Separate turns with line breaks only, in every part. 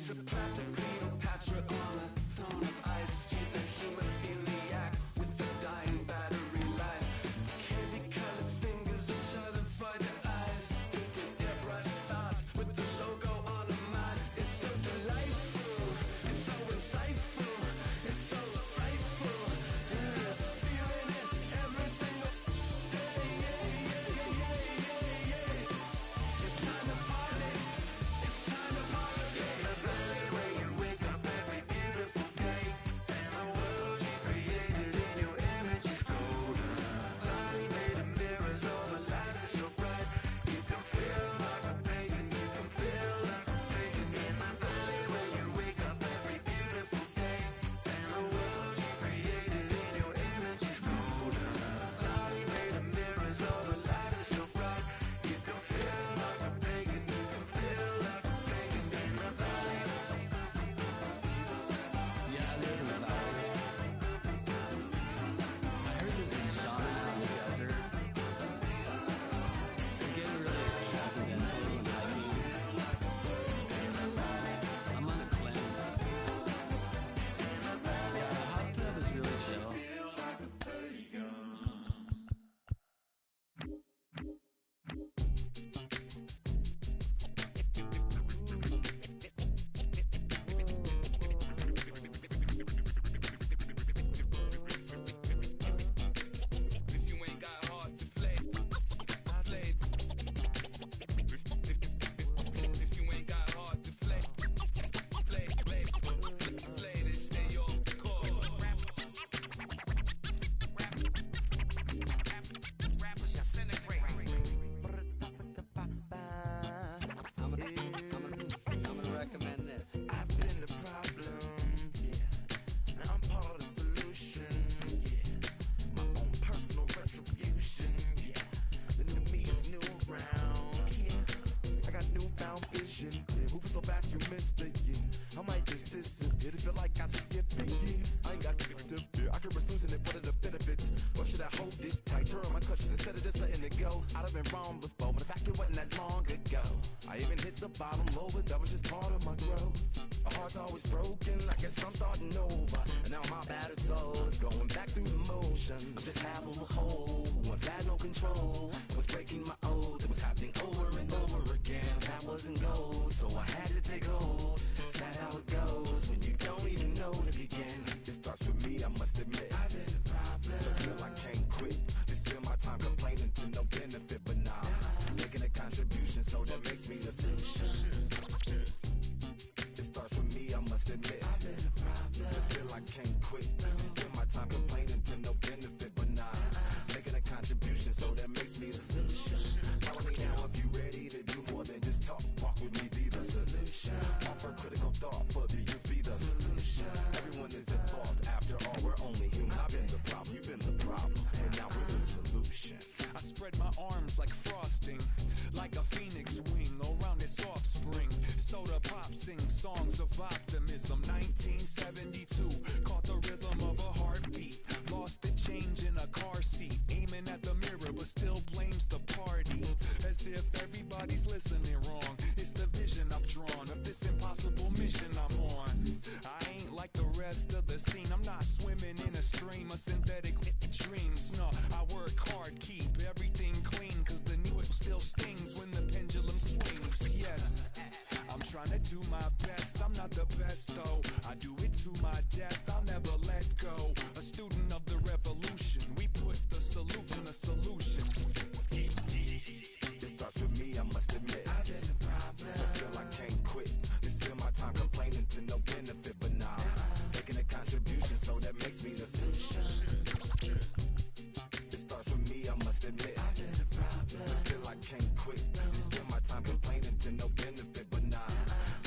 She's a plastic Cleopatra on a throne of ice. She's a hemophiliac with a dying battery life. Candy-colored fingers and shutterfied eyes. Thinking airbrush thoughts with the logo on her mind. It's so delightful, it's so insightful, it's so frightful. Yeah, feeling it every single day. Yeah. It's time to party. It's time to party. In the valley where you wake up every beautiful day, and the world you created in your image is golden. Valley made of mirrors, all the light is so bright. You can feel like a pagan, you can feel like a pagan. In the valley where you wake up every beautiful day, and the world you created in your image is golden. Valley made of mirrors, all the light is so bright. You can feel like a pagan, you can feel like a pagan in the valley.
Yeah, I live in the valley. I heard there's a shaman around the desert. I'm getting really transcendental and hiking. I'm on a cleanse. Yeah, the hot tub is really chill.
If you ain't got hard to play, play. If you ain't got hard to play, play this, stay off the court. Rappers disintegrate.
I'm gonna recommend this.
I've been the problem, yeah. Now I'm part of the solution, yeah. My own personal retribution, yeah. The new me is new around, yeah. I got newfound vision, yeah. Moving so fast you missed it, yeah. I might just disappear to feel like I skipped it, yeah. I ain't got to fear. I could risk losing it. What are the benefits? Or should I hold it tight? Turn my clutches instead of just letting it go. I'd have been wrong before, but the fact it wasn't that long ago. I even hit the bottom low, but that was just part of my growth. My heart's always broken, I guess I'm starting over. And now my battered soul is going back through the motions. I'm just half of a whole who once had no control. Was breaking my oath, it was happening over and over again. That wasn't gold, so I had to take hold. Sad how it goes when you don't even know to begin. It starts with me, I must admit. I've been a problem, but still I can't quit. They spend my time complaining to no benefit, but nah, making a contribution, so that makes me the solution. It starts with me, I must admit. I've been a problem, but still I can't quit. They spend my time complaining to no benefit, but nah, making a contribution, so that makes me the solution. Follow me now if you ready to do more than just talk. Walk with me, be the solution. Offer critical thought for the youth, be the solution. Everyone is at fault, after all we're only human. I've been the problem, you've been the problem, and now we're the solution.
I spread my arms like frosting, like a phoenix wing around its offspring. Soda pop sing songs of optimism. 1972, caught the rhythm of a heartbeat. Lost the change in a car seat, aiming at the mirror but still blames the party. As if everybody's listening wrong. It's the vision I've drawn of this impossible mission I'm on. I ain't like the rest of the scene. I'm not swimming in a stream of synthetic dreams. No, I work hard, keep everything clean, cause the new it still stings when the pendulum swings. Yes, I'm trying to do my best. I'm not the best though, I do it to my death. I'll never let go. A student of the revolution, we put the salute in the solution.
It starts with me, I must admit. I've been a problem, but still I can't quit. They spend my time complaining to no benefit, but nah, making a contribution, so that makes me the solution. It starts with me, I must admit. I've been a problem, but still I can't quit. They spend my time complaining to no benefit, but nah,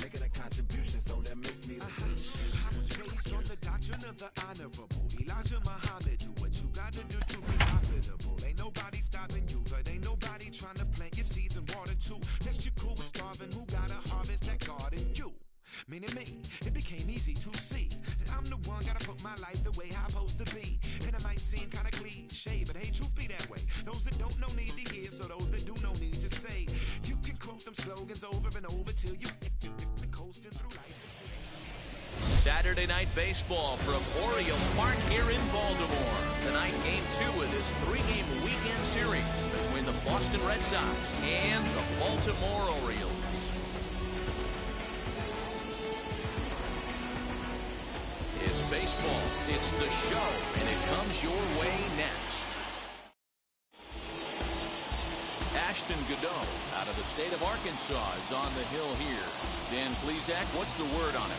making a contribution, so that makes me the solution.
I was raised on the doctrine of the honorable Elijah Muhammad. Do what you gotta do to be profitable. Ain't nobody stopping you, but ain't nobody trying to plant your seeds and water too. Unless you're cool with starving, who gotta harvest that garden? You. Meaning me, it became easy to see that I'm the one gotta put my life the way I'm supposed to be. And it might seem kinda cliche, but hey, truth be that way. Those that don't know need to hear, so those that do know need to say. You can quote them slogans over and over till you coasting through life.
Saturday Night Baseball from Oriole Park here in Baltimore. Tonight, Game 2 of this 3-game weekend series between the Boston Red Sox and the Baltimore Orioles. It's baseball, it's the show, and it comes your way next. Ashton Godot out of the state of Arkansas is on the hill here. Dan Plesac, what's the word on it?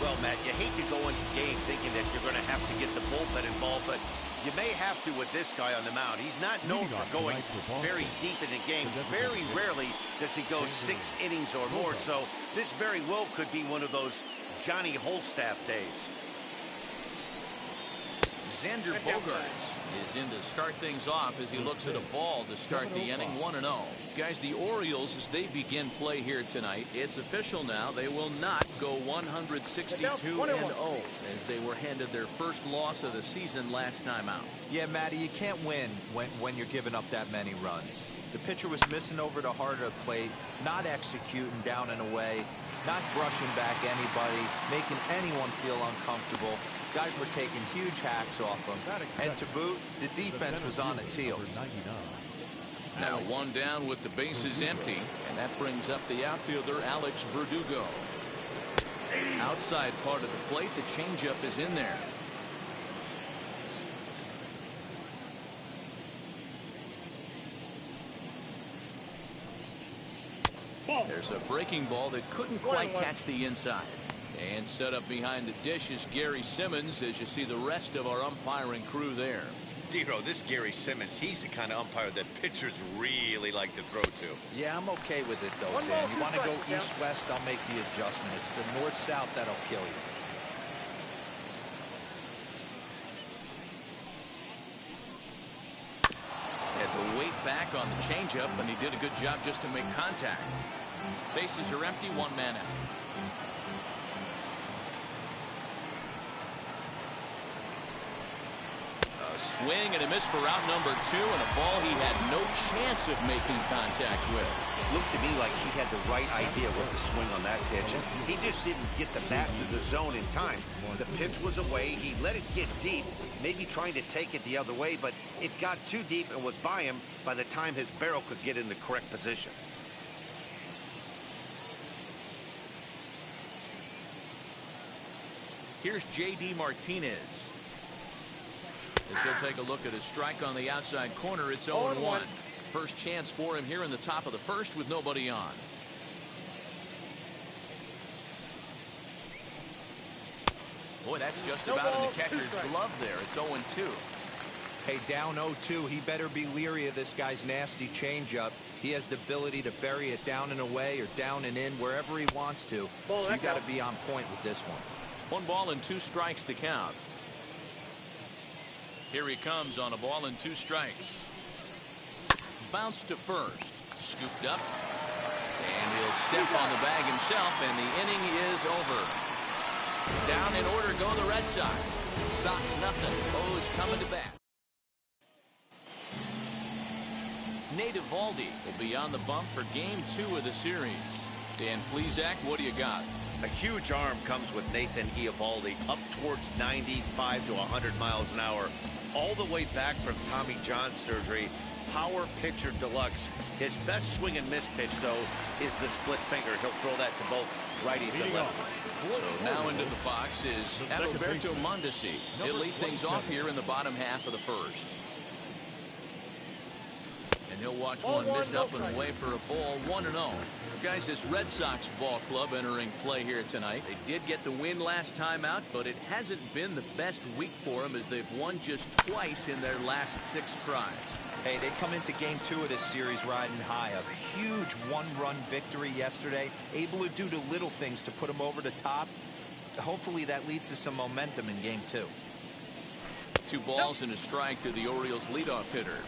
Well, Matt, you hate to go into game thinking that you're going to have to get the bullpen involved, but you may have to with this guy on the mound. He's not known for going very deep into games. Very rarely does he go 6 innings or more, so this very well could be one of those Johnny Holstaff days.
Xander Bogaerts is in to start things off as he looks at a ball to start the inning 1-0. Guys, the Orioles, as they begin play here tonight, it's official now. They will not go 162-0 as they were handed their first loss of the season last time out.
Yeah, Matty, you can't win when you're giving up that many runs. The pitcher was missing over the heart of the plate, not executing down and away, not brushing back anybody, making anyone feel uncomfortable. Guys were taking huge hacks off him. And to boot, the defense was on its heels.
Now one down with the bases empty, and that brings up the outfielder Alex Verdugo. Outside part of the plate, the changeup is in there. There's a breaking ball that couldn't quite catch the inside. And set up behind the dish is Gary Simmons as you see the rest of our umpiring crew there.
Dero, this Gary Simmons, he's the kind of umpire that pitchers really like to throw to.
Yeah, I'm okay with it, though, Dan. You want to go east-west, I'll make the adjustment. It's the north-south that'll kill you.
Had to wait back on the changeup, and he did a good job just to make contact. Bases are empty, one man out. Swing and a miss for out number 2, and a ball he had no chance of making contact with.
Looked to me like he had the right idea with the swing on that pitch. He just didn't get the bat to the zone in time. The pitch was away. He let it get deep, maybe trying to take it the other way, but it got too deep and was by him by the time his barrel could get in the correct position.
Here's J.D. Martinez. As he'll take a look at his strike on the outside corner, it's 0-1. First chance for him here in the top of the first with nobody on. Boy, that's just about in the catcher's glove there. It's 0-2.
Hey, down 0-2, he better be leery of this guy's nasty changeup. He has the ability to bury it down and away or down and in wherever he wants to. So you got to be on point with this one.
1 ball and 2 strikes the count. Here he comes on a ball and 2 strikes. Bounced to first. Scooped up. And he'll step on the bag himself, and the inning is over. Down in order go the Red Sox. Sox nothing. O's coming to bat. Nate Eovaldi will be on the bump for Game 2 of the series. Dan Plesac, what do you got?
A huge arm comes with Nathan Eovaldi, up towards 95 to 100 miles an hour, all the way back from Tommy John surgery. Power pitcher deluxe. His best swing and miss pitch, though, is the split finger. He'll throw that to both righties and lefties.
So now into the box is Adalberto Mondesi. He'll lead things off here in the bottom half of the first. And he'll watch one miss up and away for a ball, 1-0. Guys, this Red Sox ball club entering play here tonight. They did get the win last time out, but it hasn't been the best week for them as they've won just twice in their last 6 tries.
Hey, they come into Game 2 of this series riding high. A huge one-run victory yesterday, able to do the little things to put them over the top. Hopefully that leads to some momentum in Game 2.
2 balls and a strike to the Orioles leadoff hitter.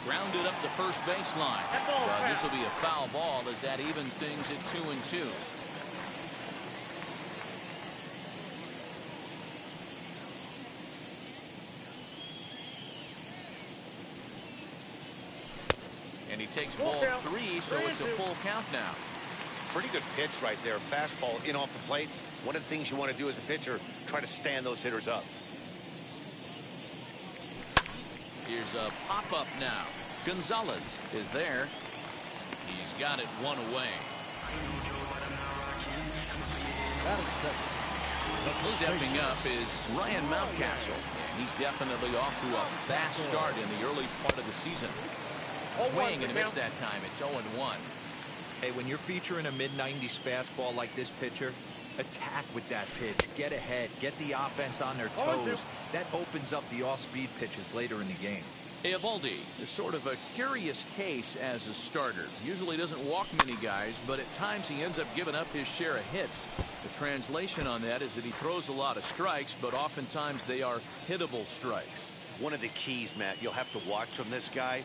Grounded up the first baseline. This will be a foul ball as that evens things at 2-2. he takes ball 3, so it's a full count now.
Pretty good pitch right there. Fastball in off the plate. One of the things you want to do as a pitcher, try to stand those hitters up.
Here's a pop-up now. Gonzalez is there. He's got it one away. Stepping up is Ryan Mountcastle, and he's definitely off to a fast start in the early part of the season. Swing and a miss that time. It's 0-1.
Hey, when you're featuring a mid-90s fastball like this pitcher, attack with that pitch. Get ahead. Get the offense on their toes. That opens up the off-speed pitches later in the game.
Eovaldi is sort of a curious case as a starter. Usually doesn't walk many guys, but at times he ends up giving up his share of hits. The translation on that is that he throws a lot of strikes, but oftentimes they are hittable strikes.
One of the keys, Matt, you'll have to watch from this guy.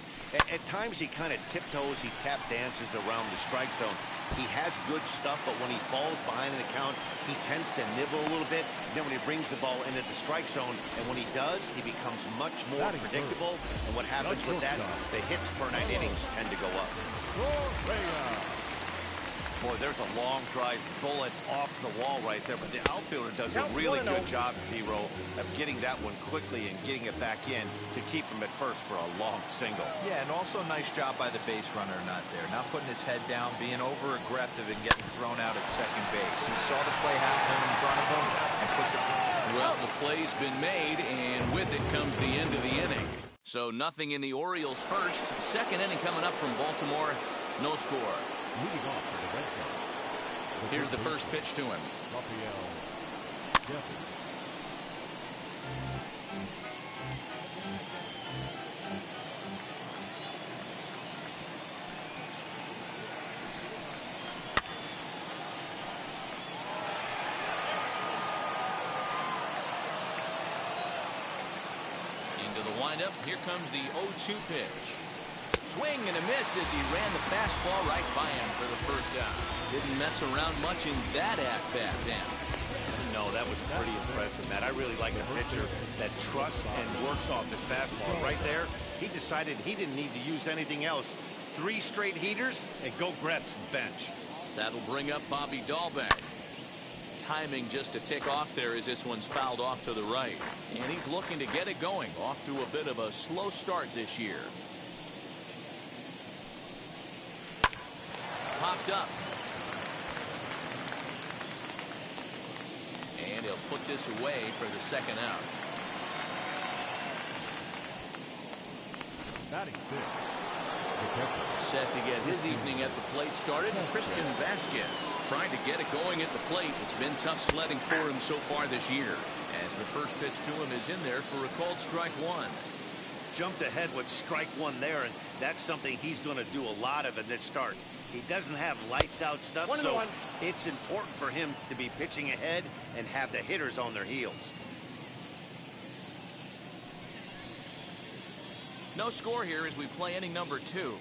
At times he kind of tiptoes, he tap dances around the strike zone. He has good stuff, but when he falls behind in the count, he tends to nibble a little bit. Then when he brings the ball into the strike zone, and when he does, he becomes much more predictable. And what happens with that, the hits per 9 innings tend to go up. Boy, there's a long drive bullet off the wall right there, but the outfielder does a really good job, P-Roll, of getting that one quickly and getting it back in to keep him at first for a long single.
Yeah, and also nice job by the base runner not there. Not putting his head down, being over-aggressive and getting thrown out at second base. He saw the play happening in front of him and put the...
Well, the play's been made, and with it comes the end of the inning. So nothing in the Orioles' first. Second inning coming up from Baltimore. No score.
Moving on for the Red Sox.
Here's the first pitch to him. Into the windup. Here comes the 0-2 pitch. Swing and a miss as he ran the fastball right by him for the first out. Didn't mess around much in that at-bat then.
No, that was pretty impressive, Matt. I really like a pitcher that trusts and works off his fastball. Right there, he decided he didn't need to use anything else. 3 straight heaters and go grab some bench.
That'll bring up Bobby Dahlbeck. Timing just to tick off there as this one's fouled off to the right. And he's looking to get it going. Off to a bit of a slow start this year. Popped up. And he'll put this away for the second out.
Batting fifth.
Set to get his evening at the plate started. Christian Vasquez trying to get it going at the plate. It's been tough sledding for him so far this year. As the first pitch to him is in there for a called strike one.
Jumped ahead with strike one there, and that's something he's going to do a lot of in this start. He doesn't have lights out stuff, so it's important for him to be pitching ahead and have the hitters on their heels.
No score here as we play inning number 2.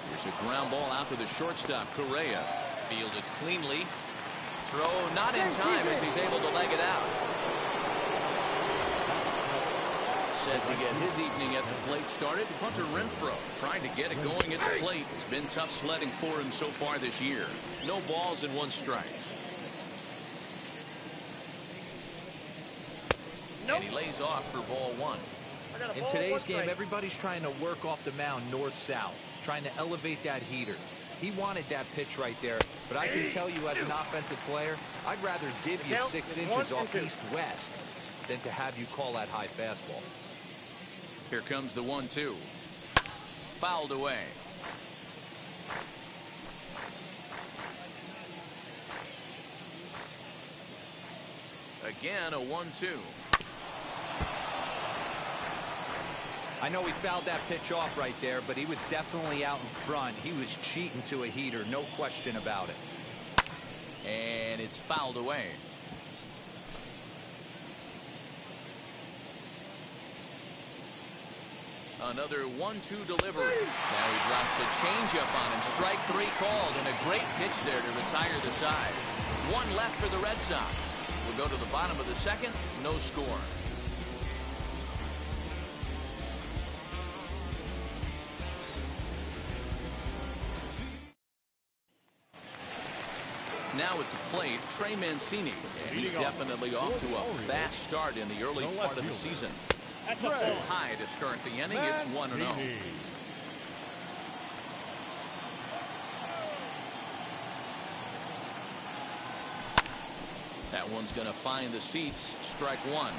Here's a ground ball out to the shortstop, Correa. Fielded cleanly. Throw not in time as he's able to leg it out. Set to get his evening at the plate started. Hunter Renfroe trying to get it going at the plate. It's been tough sledding for him so far this year. No balls and 1 strike. And he lays off for ball 1.
In today's game, everybody's trying to work off the mound north-south, trying to elevate that heater. He wanted that pitch right there, but I can tell you as an offensive player, I'd rather give you 6 inches off east-west than to have you call that high fastball.
Here comes the 1-2. Fouled away. Again, a 1-2.
I know he fouled that pitch off right there, but he was definitely out in front. He was cheating to a heater, no question about it.
And it's fouled away. Another 1-2 delivery. Now he drops a changeup on him. Strike 3 called, and a great pitch there to retire the side. 1 left for the Red Sox. We'll go to the bottom of the second. No score. Now at the plate, Trey Mancini. And he's definitely off to a fast start in the early part of the season. So high to start the inning. It's 1-0. That one's going to find the seats. Strike one.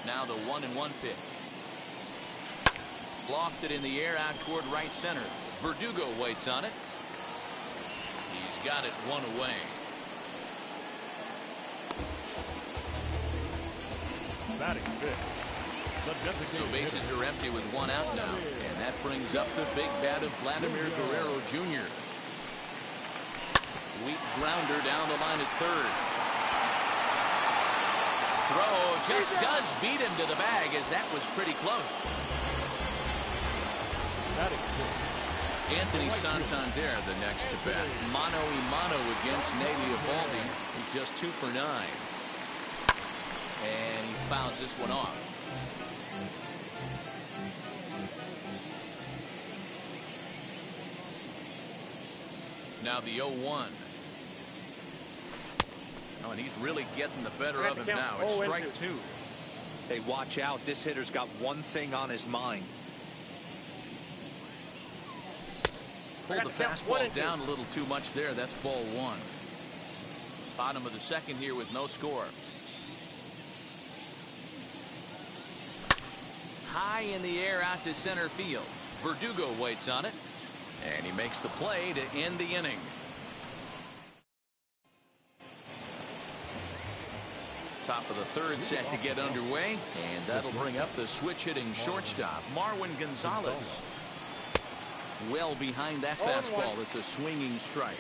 Now the 1-1 pitch. Lofted in the air out toward right center. Verdugo waits on it. He's got it one away.
Batting fifth.
So bases are empty with one out now. And that brings up the big bat of Vladimir Guerrero Jr. Weak grounder down the line at third. Throw just does beat him to the bag, as that was pretty close. Anthony Santander the next to bat. Mano a mano against Nate Eovaldi. He's just 2 for 9. And he fouls this one off. Now the 0-1. Oh, and he's really getting the better of him now. It's strike 2.
Hey, watch out. This hitter's got one thing on his mind.
Pulled the fastball down a little too much there. That's ball 1. Bottom of the second here with no score. High in the air out to center field. Verdugo waits on it. And he makes the play to end the inning. Top of the third set to get underway. And that'll bring up the switch hitting shortstop, Marwin Gonzalez. Well behind that fastball. It's a swinging strike.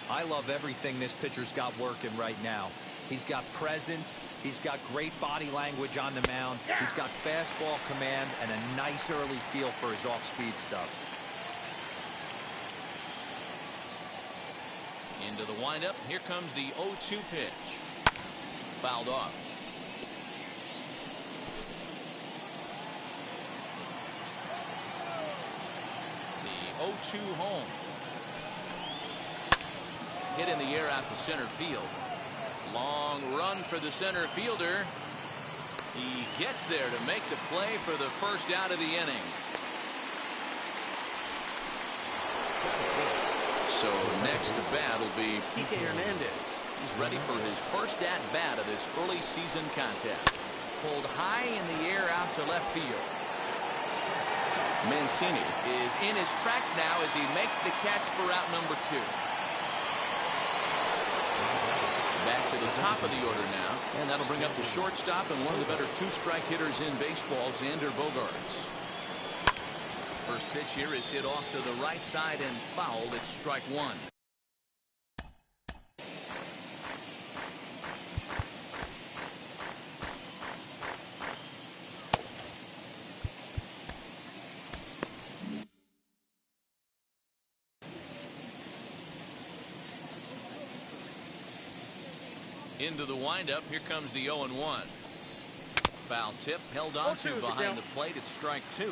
I love everything this pitcher's got working right now. He's got presence. He's got great body language on the mound. He's got fastball command and a nice early feel for his off-speed stuff.
Into the windup. Here comes the 0-2 pitch. Fouled off. The 0-2 home. Hit in the air out to center field. Long run for the center fielder. He gets there to make the play for the first out of the inning. So next to bat will be Kike Hernandez. He's ready for his first at-bat of this early season contest. Pulled high in the air out to left field. Mancini is in his tracks now as he makes the catch for out number 2. Back to the top of the order now, and that'll bring up the shortstop and one of the better 2-strike hitters in baseball, Xander Bogaerts. First pitch here is hit off to the right side and fouled. It's strike 1. Into the windup. Here comes the 0-1. Foul tip held on to behind the plate. It's strike 2.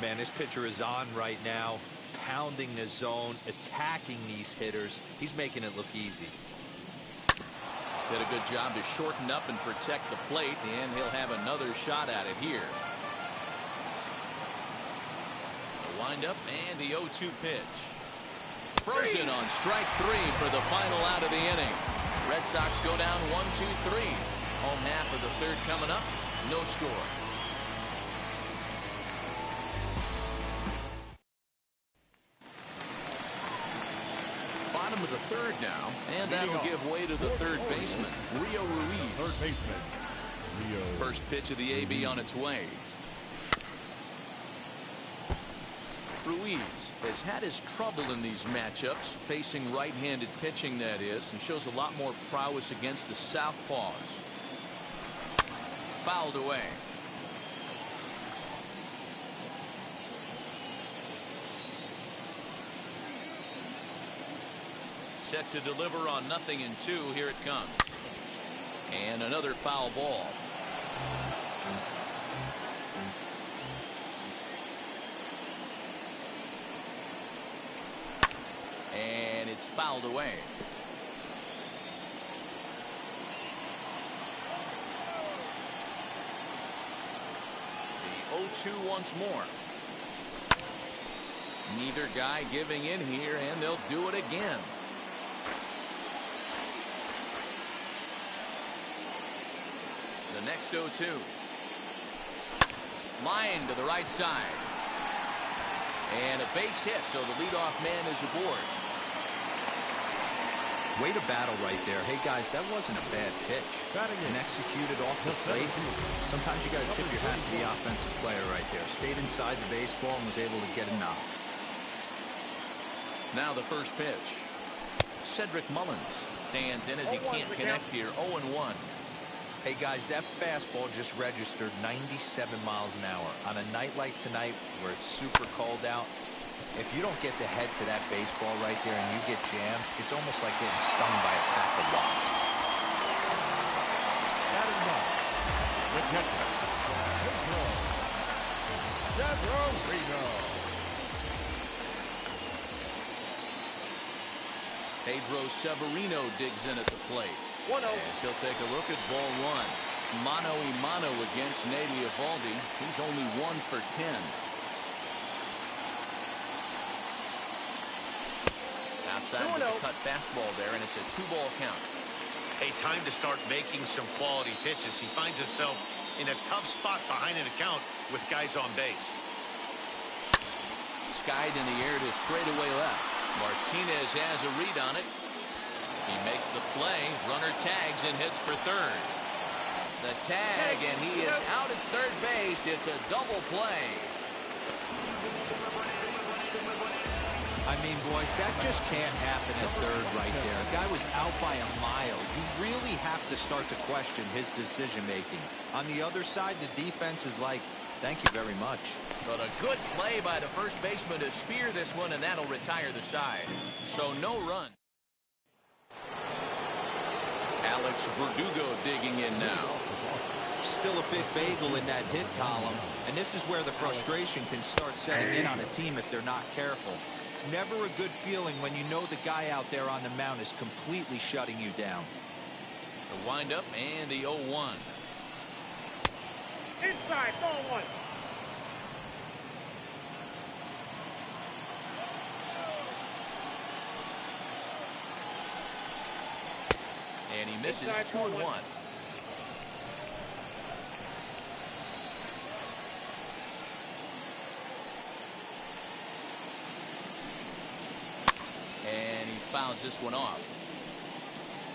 Man, this pitcher is on right now, pounding the zone, attacking these hitters. He's making it look easy.
Did a good job to shorten up and protect the plate, and he'll have another shot at it here. The windup and the 0-2 pitch. Frozen on strike 3 for the final out of the inning. Red Sox go down 1-2-3. Home half of the third coming up. No score. Bottom of the third now, and that'll give way to the third baseman, Rio Ruiz.
Third baseman, Rio.
First pitch of the AB on its way. Ruiz has had his trouble in these matchups, facing right-handed pitching, that is, and shows a lot more prowess against the southpaws. Fouled away. Set to deliver on 0-2. Here it comes. And another foul ball. It's fouled away. The 0-2 once more. Neither guy giving in here, and they'll do it again. The next 0-2. Line to the right side. And a base hit, so the leadoff man is aboard.
Way to battle right there. Hey, guys, that wasn't a bad pitch. And executed off the plate. Sometimes you got to tip your hat to the offensive player right there. Stayed inside the baseball and was able to get a knock.
Now the first pitch. Cedric Mullins stands in as he can't connect here. 0-1.
Hey, guys, that fastball just registered 97 miles an hour. On a night like tonight where it's super cold out, if you don't get the head to that baseball right there and you get jammed, it's almost like getting stung by a pack of wasps.
Batting now, the catcher,
Pedro Severino digs in at the plate. As he'll take a look at ball one. Mano a mano against Nady Eovaldi. He's only 1 for 10. Outside with a cut fastball there, and it's a 2-ball count.
Hey, time to start making some quality pitches. He finds himself in a tough spot behind an account with guys on base.
Skied in the air to straightaway left. Martinez has a read on it. He makes the play. Runner tags and hits for third. The tag, and he is out at third base. It's a double play.
I mean, boys, that just can't happen at third right there. A guy was out by a mile. You really have to start to question his decision-making. On the other side, the defense is like, thank you very much.
But a good play by the first baseman to spear this one, and that'll retire the side. So no run. Alex Verdugo digging in now.
Still a big bagel in that hit column, and this is where the frustration can start setting in on a team if they're not careful. It's never a good feeling when you know the guy out there on the mound is completely shutting you down.
The windup and the 0-1.
Inside, ball one.
And he misses 2-1. And he fouls this one off.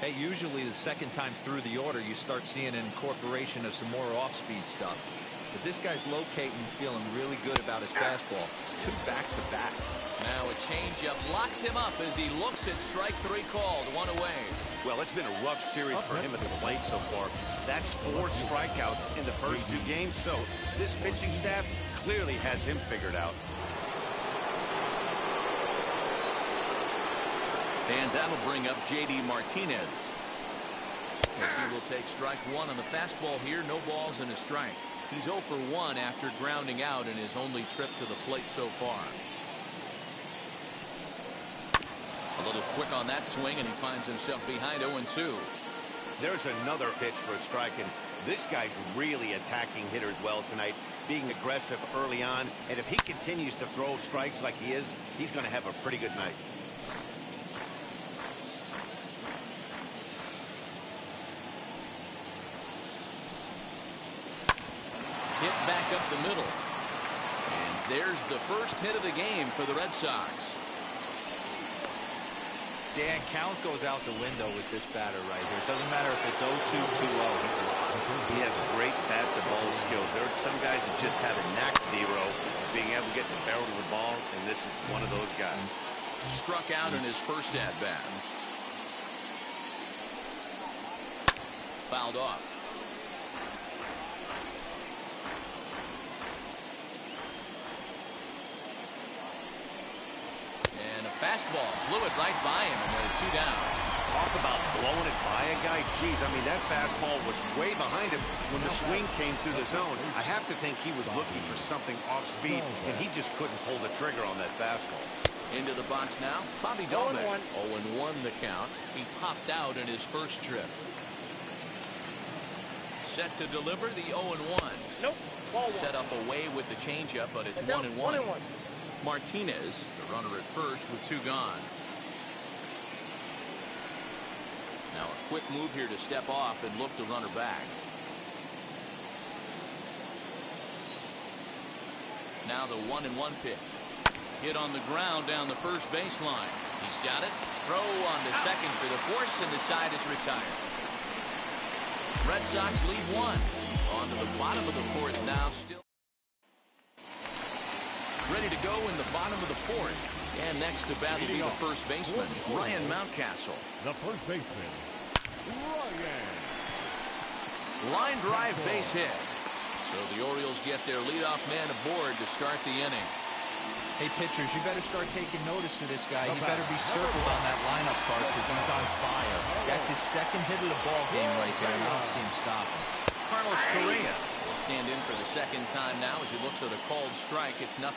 Hey, usually the second time through the order, you start seeing an incorporation of some more off-speed stuff. But this guy's locating, feeling really good about his fastball. 2 back-to-back.
Now a changeup locks him up as he looks at strike 3 called. 1 away.
Well, it's been a rough series for him at the plate so far. That's 4 strikeouts in the first 2 games, so this pitching staff clearly has him figured out.
And that'll bring up J.D. Martinez. As he will take strike 1 on the fastball here. No balls and a strike. He's 0 for 1 after grounding out in his only trip to the plate so far. A little quick on that swing, and he finds himself behind 0-2.
There's another pitch for a strike, and this guy's really attacking hitters well tonight, being aggressive early on. And if he continues to throw strikes like he is, he's going to have a pretty good night.
Hit back up the middle. And there's the first hit of the game for the Red Sox.
Dan, count goes out the window with this batter right here. It doesn't matter if it's 0-2, 2-0.
He has great bat-to-ball skills. There are some guys that just have a knack, Dero, of being able to get the barrel of the ball, and this is one of those guys.
Struck out in his first at-bat. Fouled off. And a fastball blew it right by him, and they're 2 down.
Talk about blowing it by a guy. Geez, I mean, that fastball was way behind him when the swing came through the zone. I have to think he was looking for something off speed, and he just couldn't pull the trigger on that fastball.
Into the box now, Bobby Dahlbeck. 0-1 the count. He popped out in his first trip. Set to deliver the 0-1.
Nope. Ball
Set up away with the changeup, but it's 1-1. Martinez, the runner at first with 2 gone. Now a quick move here to step off and look the runner back. Now the 1-1 pitch. Hit on the ground down the first baseline. He's got it. Throw on the second for the force, and the side is retired. Red Sox lead 1. On to the bottom of the 4th now. Still ready to go in the bottom of the 4th. And next to bat will be the first baseman, Ryan Mountcastle.
The first baseman, Ryan.
Line drive base hit. So the Orioles get their leadoff man aboard to start the inning.
Hey, pitchers, you better start taking notice of this guy. He better be circled on that lineup card because he's on fire. That's his second hit of the ball game right there, and I don't see him stopping.
Carlos Correa will stand in for the second time now as he looks at a called strike. It's 0-1.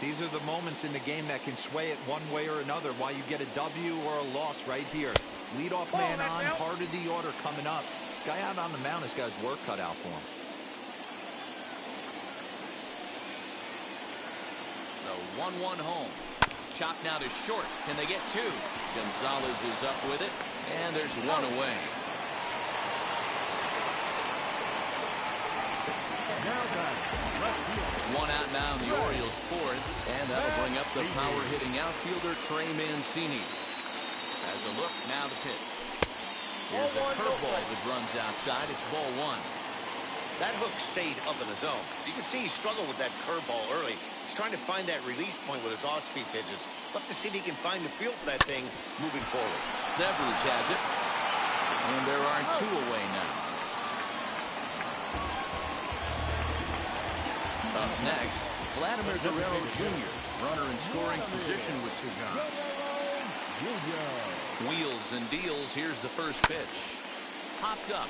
These are the moments in the game that can sway it one way or another, why you get a W or a loss right here. Leadoff man on, part of the order coming up. Guy out on the mound has got his work cut out for him.
The 1-1 home. Chop now to short. Can they get 2? Gonzalez is up with it, and there's 1 away. One out now in the Orioles' 4th, and that'll bring up the power-hitting outfielder Trey Mancini. As a look, now the pitch. Here's a curveball that runs outside. It's ball 1.
That hook stayed up in the zone. You can see he struggled with that curveball early. He's trying to find that release point with his off-speed pitches. Love to see if he can find the feel for that thing moving forward.
Devers has it. And there are 2 away now. Up next, Vladimir Guerrero Jr., runner in scoring position with 2 gone. Wheels and deals. Here's the first pitch. Popped up.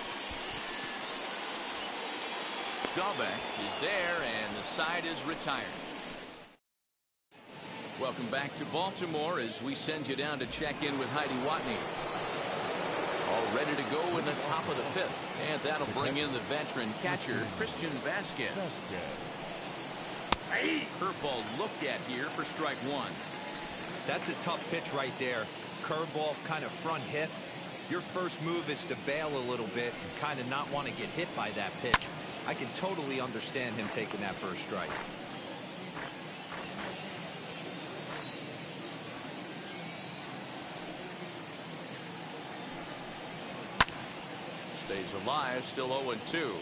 Dahlbeck is there, and the side is retired. Welcome back to Baltimore as we send you down to check in with Heidi Watney. All ready to go in the top of the 5th, and that'll bring in the veteran catcher, Christian Vasquez. Curveball looked at here for strike 1.
That's a tough pitch right there. Curveball, kind of front hip. Your first move is to bail a little bit and kind of not want to get hit by that pitch. I can totally understand him taking that first strike.
Stays alive, still 0-2.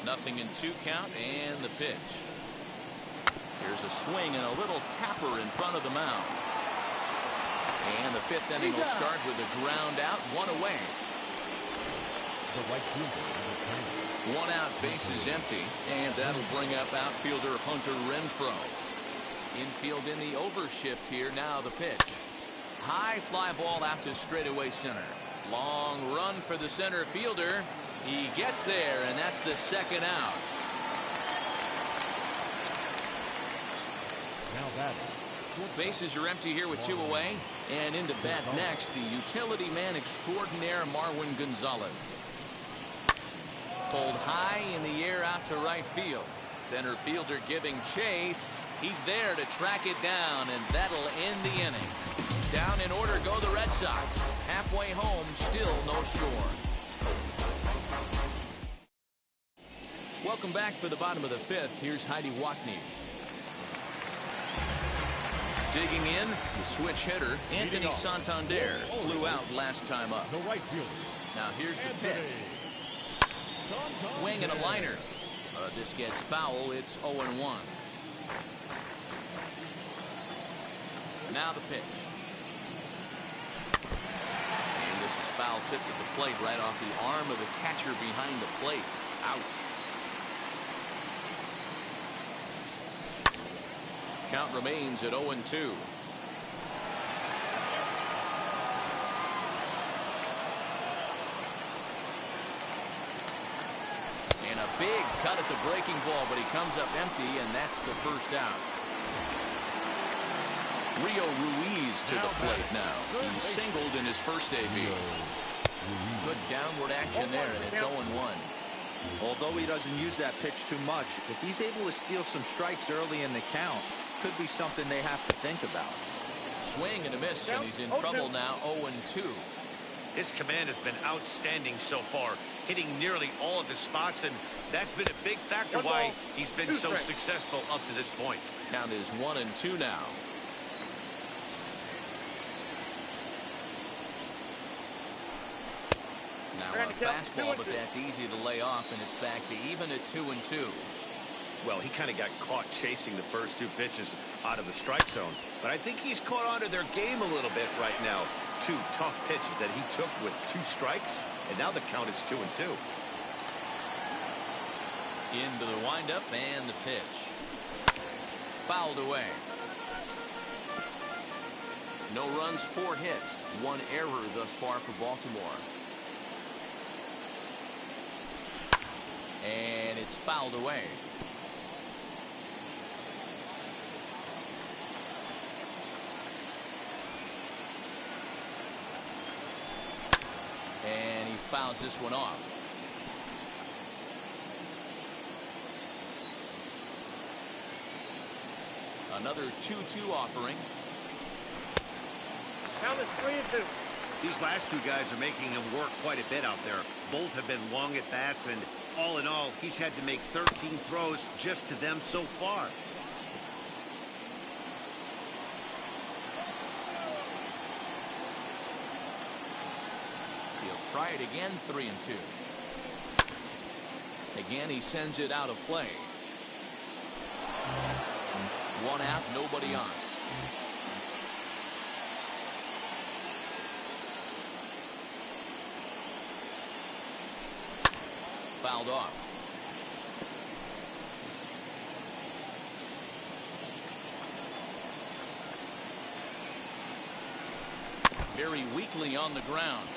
Nothing in 2 count, and the pitch. Here's a swing and a little tapper in front of the mound. And the 5th inning will start with a ground out, 1 away. One out, bases empty, and that'll bring up outfielder Hunter Renfroe. Infield in the overshift here. Now the pitch. High fly ball out to straightaway center. Long run for the center fielder. He gets there, and that's the 2nd out.
Now batting.
Bases are empty here with 2 away. And into bat next, the utility man extraordinaire Marwin Gonzalez. Pulled high in the air out to right field. Center fielder giving chase. He's there to track it down, and that'll end the inning. Down in order go the Red Sox. Halfway home, still no score. Welcome back for the bottom of the 5th. Here's Heidi Watney. Digging in, the switch hitter, Anthony Santander, flew out last time up.
The right fielder.
Now here's the pitch. Swing and a liner. This gets foul. It's 0-1. Now the pitch. And this is foul tipped at the plate right off the arm of the catcher behind the plate. Ouch. Count remains at 0-2. And a Big cut at the breaking ball, but he comes up empty, and that's the first out. Rio Ruiz to the plate now. He singled in his first debut. Good downward action there, and it's 0-1.
Although he doesn't use that pitch too much, if he's able to steal some strikes early in the count, could be something they have to think about.
Swing and a miss, and he's in trouble now, 0-2.
His command has been outstanding so far, hitting nearly all of his spots, and that's been a big factor why he's been so successful up to this point.
Count is 1-2 now. Now a fastball, but that's easy to lay off, and it's back to even at 2-2.
Well, he kind of got caught chasing the first two pitches out of the strike zone, but I think he's caught on to their game a little bit right now. Two tough pitches that he took with 2 strikes, and now the count is 2-2.
Into the windup and the pitch. Fouled away. No runs, 4 hits, 1 error thus far for Baltimore. And it's fouled away. And he fouls this one off. Another 2-2 offering.
Count is 3-2.
These last two guys are making him work quite a bit out there. Both have been long at bats, and all in all, he's had to make 13 throws just to them so far.
He'll try it again, 3-2. Again, he sends it out of play. 1 out, nobody on. Fouled off. Very weakly on the ground.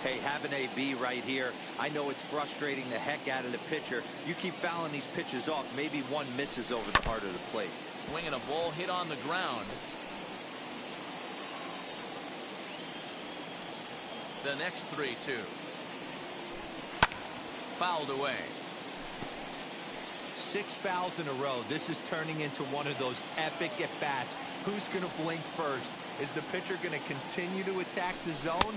Hey, have an AB right here. I know it's frustrating the heck out of the pitcher. You keep fouling these pitches off, maybe one misses over the heart of the plate.
Swinging a ball hit on the ground. The next 3-2. Fouled away.
6 fouls in a row. This is turning into one of those epic at-bats. Who's going to blink first? Is the pitcher going to continue to attack the zone,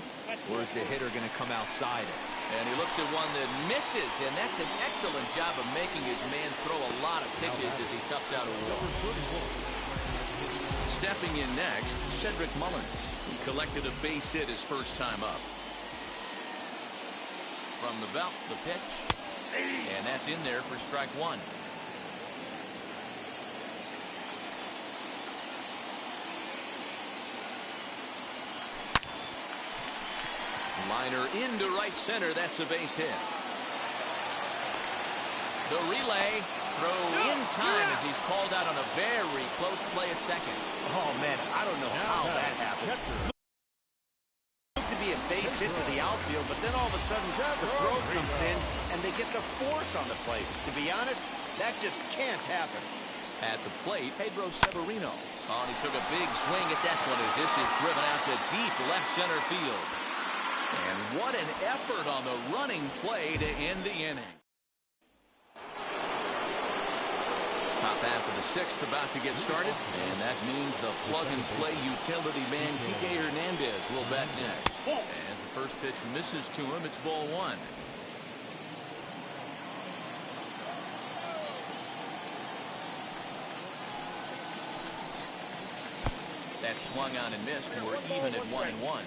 or is the hitter going to come outside it?
And he looks at one that misses, and that's an excellent job of making his man throw a lot of pitches as he toughs out a war. Stepping in next, Cedric Mullins. He collected a base hit his first time up. From the belt, the pitch, and that's in there for strike 1. Liner into right center. That's a base hit. The relay throw in time as he's called out on a very close play at second.
Oh, man, I don't know how that happened. Looked to be a base hit to the outfield, but then all of a sudden the throw comes in and they get the force on the plate. To be honest, that just can't happen.
At the plate, Pedro Severino. Oh, and he took a big swing at that one as this is driven out to deep left center field. And what an effort on the running play to end the inning. Top half of the 6th about to get started, and that means the plug-and-play utility man Kike Hernandez will bat next. As the first pitch misses to him, it's ball 1. That swung on and missed, and we're even at 1-1.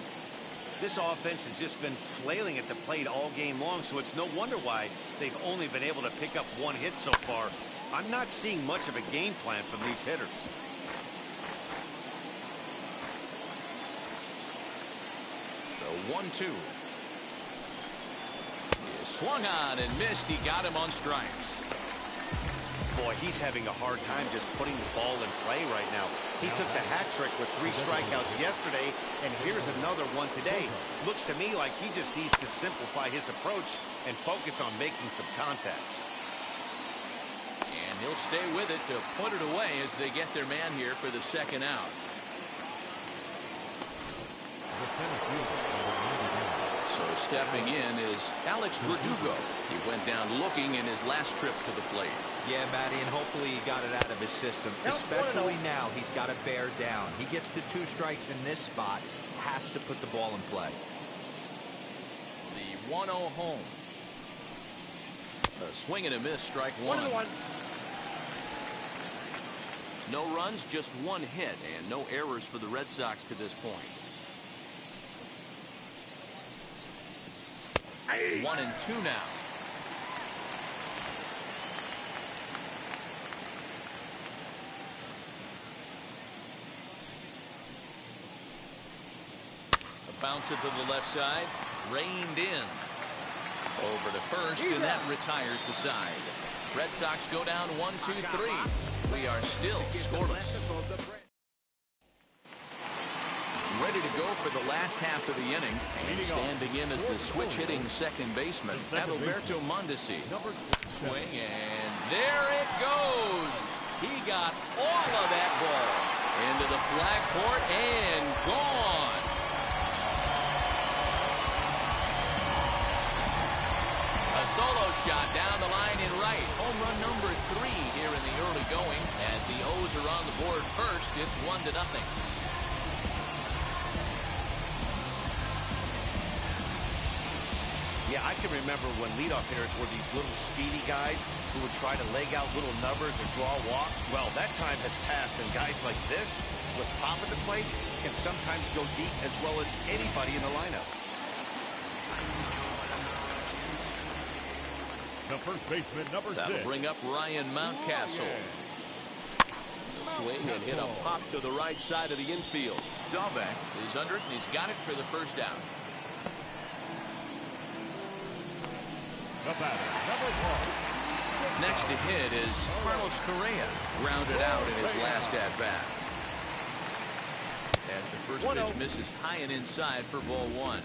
This offense has just been flailing at the plate all game long, so it's no wonder why they've only been able to pick up 1 hit so far. I'm not seeing much of a game plan from these hitters.
The 1-2. Swung on and missed. He got him on strikes.
Boy, he's having a hard time just putting the ball in play right now. He took the hat trick with 3 strikeouts yesterday, and here's another one today. Looks to me like he just needs to simplify his approach and focus on making some contact.
And he'll stay with it to put it away as they get their man here for the second out. So stepping in is Alex Verdugo. He went down looking in his last trip to the plate.
Yeah, Matty, and hopefully he got it out of his system. Especially now, he's got to bear down. He gets the 2 strikes in this spot, has to put the ball in play.
The 1-0 home. A swing and a miss, strike 1.
1-1.
No runs, just 1 hit, and no errors for the Red Sox to this point. 1-2 now. A bouncer to the left side, reined in. Over to first, and that retires the side. Red Sox go down 1-2-3. We are still scoreless. Ready to go for the last half of the inning, and standing in as the switch-hitting second baseman, Adalberto Mondesi. Swing, and there it goes. He got all of that ball into the flag court and gone. A solo shot down the line in right. Home run number 3 here in the early going. As the O's are on the board first, it's 1-0.
Yeah, I can remember when leadoff hitters were these little speedy guys who would try to leg out little numbers or draw walks. Well, that time has passed, and guys like this, with pop at the plate, can sometimes go deep as well as anybody in the lineup.
The first baseman, number 6.
That'll bring up Ryan Mountcastle. Swing and hit a pop to the right side of the infield. Dahlbeck is under it, and he's got it for the first out.
The batter, number 1.
Next to hit is Carlos Correa, grounded out in his last at-bat. As the first pitch misses high and inside for ball 1.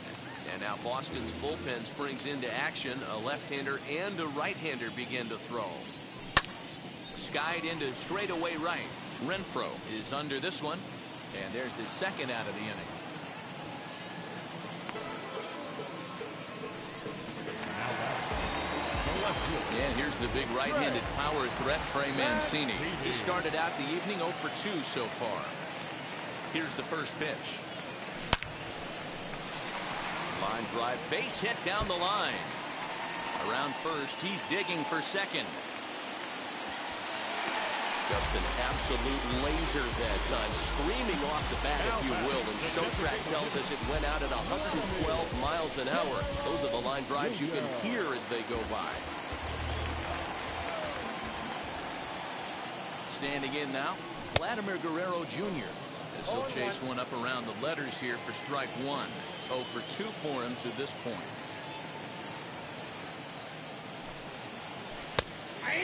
And now Boston's bullpen springs into action. A left-hander and a right-hander begin to throw. Skied into straightaway right. Renfroe is under this one. And there's the second out of the inning. And here's the big right-handed power threat, Trey Mancini. He started out the evening 0 for 2 so far. Here's the first pitch. Line drive, base hit down the line. Around first, he's digging for second. Just an absolute laser that time, screaming off the bat, if you will. And Showtrack tells us it went out at 112 miles an hour. Those are the line drives you can hear as they go by. Standing in now, Vladimir Guerrero Jr. As he'll chase one up around the letters here for strike 1. 0 for 2 for him to this point.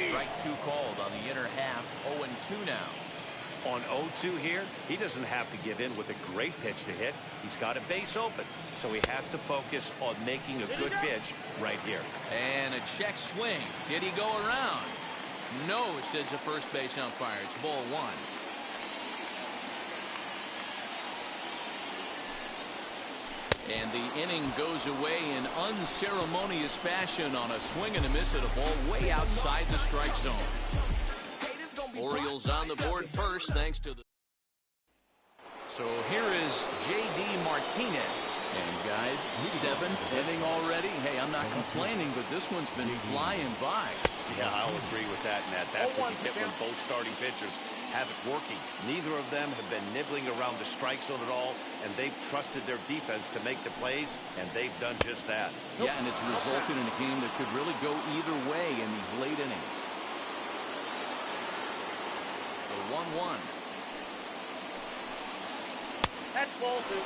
Strike 2 called on the inner half. 0-2 now.
On 0-2 here, he doesn't have to give in with a great pitch to hit. He's got a base open, so he has to focus on making a good pitch right here.
And a check swing. Did he go around? No, says the first base umpire. It's ball 1. And the inning goes away in unceremonious fashion on a swing and a miss at a ball way outside the strike zone. Orioles on the board first thanks to the... So here is J.D. Martinez. And guys, 7th inning already. Hey, I'm not complaining, but this one's been flying by.
Yeah, I'll agree with that, Nat. That's what you get when both starting pitchers have it working. Neither of them have been nibbling around the strike zone at all, and they've trusted their defense to make the plays, and they've done just that.
Yeah, and it's resulted in a game that could really go either way in these late innings. The 1-1.
That's ball 2.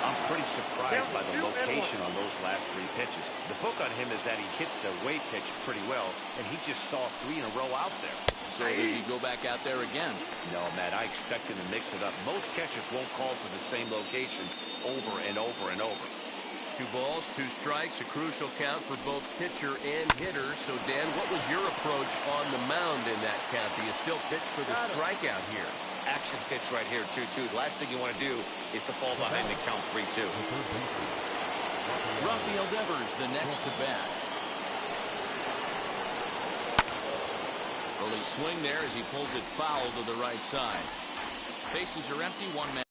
I'm pretty surprised by the location on those last 3 pitches. The book on him is that he hits the away pitch pretty well, and he just saw 3 in a row out there.
So does he go back out there again?
No, Matt, I expect him to mix it up. Most catchers won't call for the same location over and over and over.
2 balls, 2 strikes, a crucial count for both pitcher and hitter. So, Dan, what was your approach on the mound in that count? Do you still pitch for the strikeout here?
Action pitch right here, 2-2. The last thing you want to do is to fall behind the count 3-2.
Rafael Devers, the next to bat. Early swing there as he pulls it foul to the right side. Bases are empty, 1 man.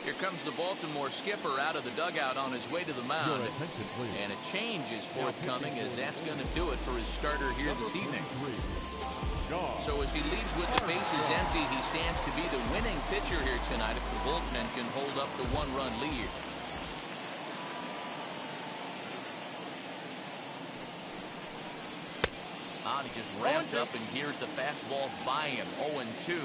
Here comes the Baltimore skipper out of the dugout on his way to the mound. And a change is forthcoming, as that's going to do it for his starter here this evening. So as he leaves with the bases empty, he stands to be the winning pitcher here tonight if the bullpen can hold up the 1-run lead. He just ramps up and gears the fastball by him. 0-2.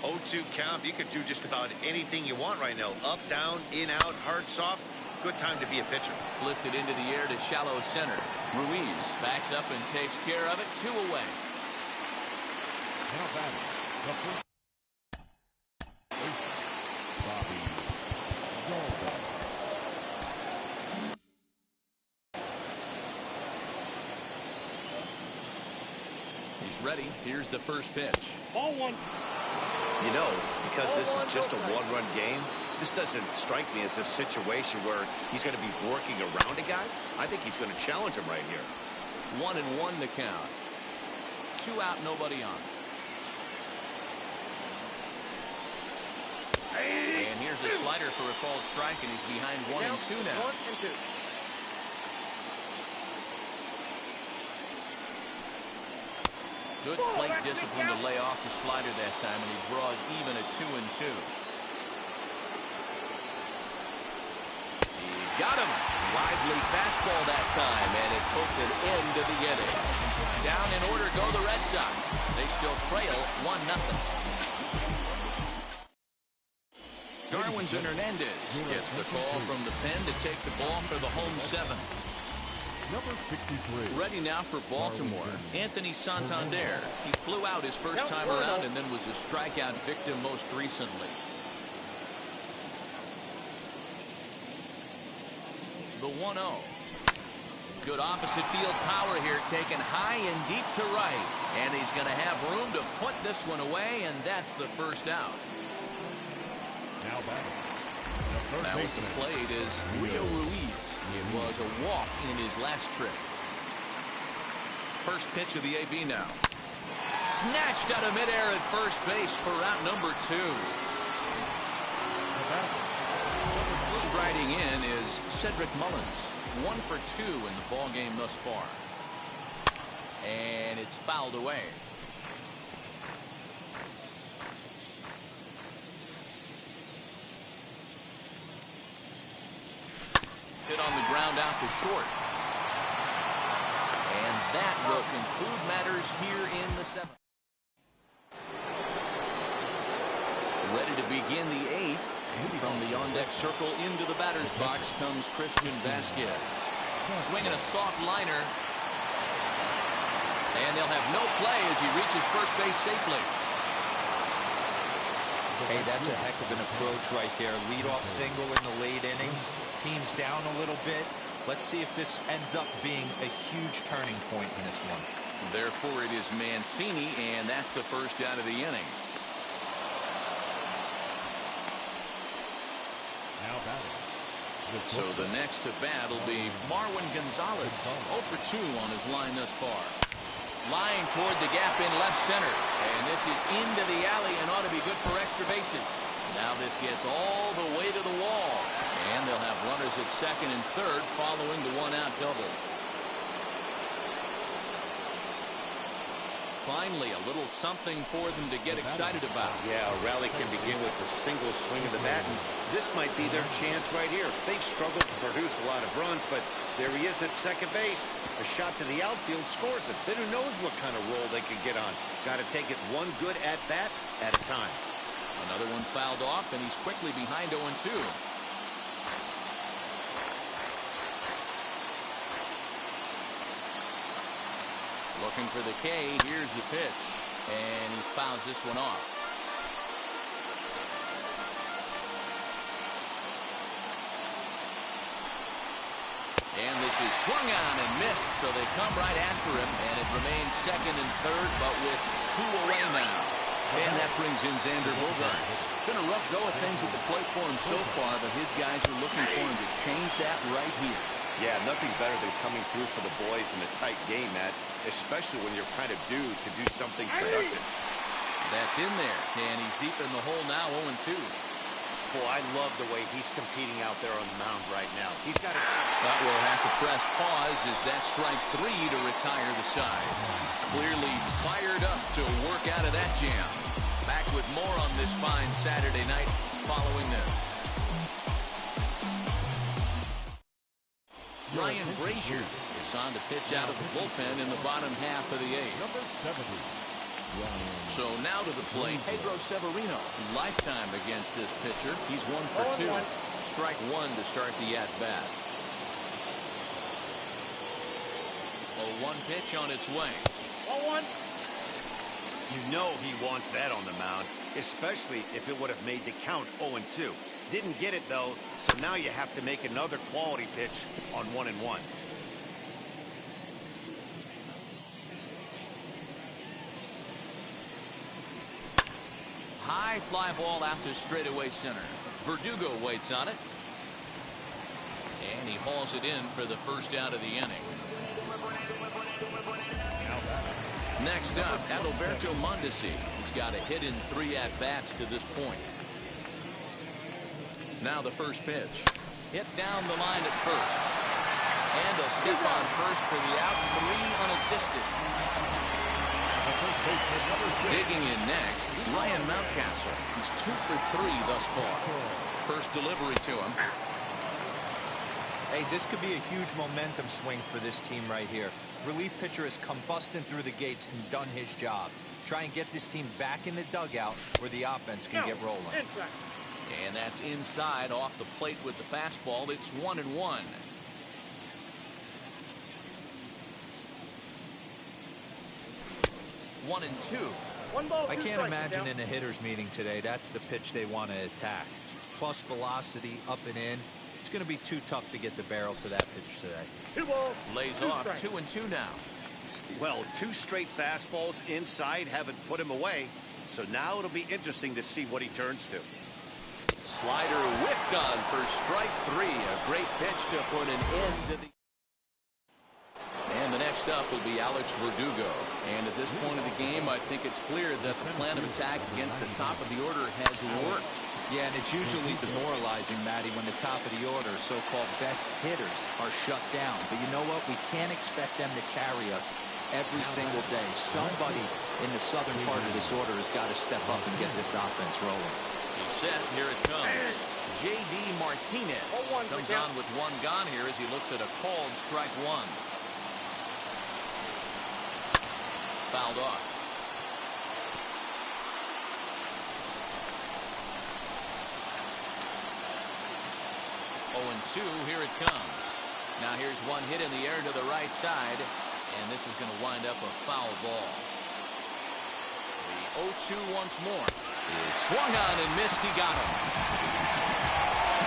0-2 count. You could do just about anything you want right now. Up, down, in, out, hard, soft. Good time to be a pitcher.
Lifted into the air to shallow center. Ruiz backs up and takes care of it. 2 away. He's ready. Here's the first pitch.
Ball 1. You know, because this is just a 1-run game, this doesn't strike me as a situation where he's going to be working around a guy. I think he's going to challenge him right here.
1-1 the count. 2 out, nobody on. And here's a slider for a called strike, and he's behind 1-2 now.
1-2.
Good plate discipline to lay off the slider that time, and he draws even at 2-2. He got him. Lively fastball that time, and it puts an end to the inning. Down in order go the Red Sox. They still trail 1-0. Darwin's and Hernandez gets the call from the pen to take the ball for the home 7th.
Number 63.
Ready now for Baltimore, Anthony Santander. He flew out his first time around and then was a strikeout victim most recently. The 1-0. Good opposite field power here, taken high and deep to right. And he's going to have room to put this one away, and that's the first out.
Now batting.
Now with the plate is Rio Ruiz. It was a walk in his last trip. First pitch of the AB now. Snatched out of midair at first base for out number 2. Striding in is Cedric Mullins. 1 for 2 in the ball game thus far. And it's fouled away. Hit on the ground out to short. And that will conclude matters here in the 7th. Ready to begin the 8th. From the on-deck circle into the batter's box comes Christian Vasquez. Swinging a soft liner. And they'll have no play as he reaches first base safely.
Hey, that's a heck of an approach right there. Leadoff single in the late innings. Team's down a little bit. Let's see if this ends up being a huge turning point in this one.
Therefore, it is Mancini, and that's the first out of the inning.
Now batting.
So the next to bat will be Marwin Gonzalez. 0 for 2 on his line thus far. Lying toward the gap in left center. And this is into the alley and ought to be good for extra bases. Now this gets all the way to the wall. And they'll have runners at second and third following the 1-out double. Finally, a little something for them to get excited about.
Yeah, a rally can begin with a single swing of the bat, and this might be their chance right here. They've struggled to produce a lot of runs, but there he is at second base. A shot to the outfield scores it. Then who knows what kind of roll they can get on. Got to take it one good at-bat at a time.
Another one fouled off, and he's quickly behind 0-2. Looking for the K. Here's the pitch. And he fouls this one off. And this is swung on and missed, so they come right after him, and it remains second and third, but with 2 away now. And that brings in Xander Bogaerts. It's been a rough go of things at the plate for him so far, but his guys are looking for him to change that right here.
Yeah, nothing better than coming through for the boys in a tight game, Matt, especially when you're kind of due to do something productive.
That's in there, and he's deep in the hole now, 0-2.
Boy, I love the way he's competing out there on the mound right now. He's got a...
But we'll have to press pause as that strike 3 to retire the side. Clearly fired up to work out of that jam. Back with more on this fine Saturday night following this. Ryan Brazier is on to pitch out of the bullpen in the bottom half of the 8th.
Number 70.
So now to the plate, Pedro Severino. Lifetime against this pitcher. He's 1 for 2. Strike 1 to start the at-bat. 0-1 pitch on its way.
0-1. You know he wants that on the mound, especially if it would have made the count 0-2. Didn't get it, though, so now you have to make another quality pitch on 1-1.
High fly ball out to straightaway center. Verdugo waits on it. And he hauls it in for the first out of the inning. Next up, Adalberto Mondesi. He's got a hit in 3 at-bats to this point. Now the first pitch. Hit down the line at first. And a step on first for the out, 3 unassisted. Digging in next, Ryan Mountcastle. He's 2 for 3 thus far. First delivery to him.
Hey, this could be a huge momentum swing for this team right here. Relief pitcher has come busting through the gates and done his job. Try and get this team back in the dugout where the offense can get rolling.
And that's inside off the plate with the fastball. It's 1-1. 1-2.
I can't imagine in a hitter's meeting today that's the pitch they want to attack. Plus velocity up and in. It's going to be too tough to get the barrel to that pitch today.
Lays off 2-2 now.
Well, 2 straight fastballs inside haven't put him away, so now it'll be interesting to see what he turns to.
Slider whiffed on for strike 3. A great pitch to put an end to the... And the next up will be Alex Verdugo. And at this point of the game, I think it's clear that the plan of attack against the top of the order has worked.
Yeah, and it's usually demoralizing, Matty, when the top of the order, so-called best hitters, are shut down. But you know what? We can't expect them to carry us every single day. Somebody in the southern part of this order has got to step up and get this offense rolling.
He's set. Here it comes. J.D. Martinez comes on with 1 gone here as he looks at a called strike 1. Fouled off. 0-2. Here it comes. Now here's one hit in the air to the right side, and this is going to wind up a foul ball. The 0-2 once more. Is swung on and missed. He got him.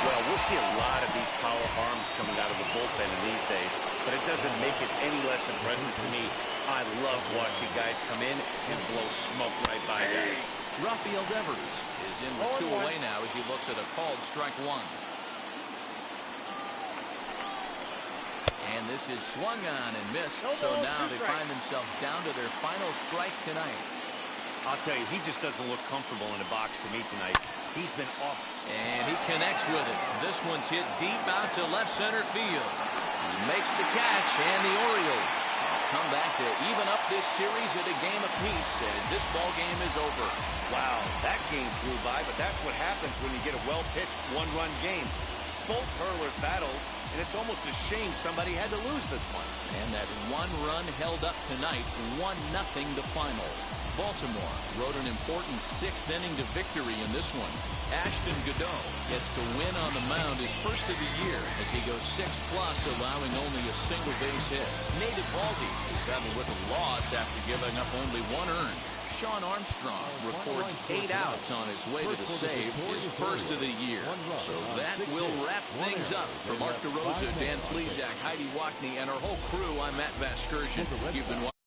Well, we'll see a lot of these power arms coming out of the bullpen in these days, but it doesn't make it any less impressive to me. I love watching guys come in and blow smoke right by guys.
Rafael Devers is in with 2 away now as he looks at a called strike 1. And this is swung on and missed, so now they find themselves down to their final strike tonight.
I'll tell you, he just doesn't look comfortable in the box to me tonight. He's been off.
And he connects with it. This one's hit deep out to left center field. He makes the catch, and the Orioles come back to even up this series at a game apiece as this ball game is over.
Wow, that game flew by, but that's what happens when you get a well-pitched one-run game. Both hurlers battled, and it's almost a shame somebody had to lose this one.
And that one run held up tonight, 1-0 the final. Baltimore rode an important 6th inning to victory in this one. Ashton Godot gets the win on the mound, his first of the year, as he goes 6+, allowing only a single base hit. Nate Eovaldi is saddled with a loss after giving up only 1 earned. Sean Armstrong records 8 outs on his way to the save, his first of the year. So that will wrap things up. For Mark DeRosa, Dan Plesac, Heidi Wackney, and our whole crew, I'm Matt Vasgersian. You've been watching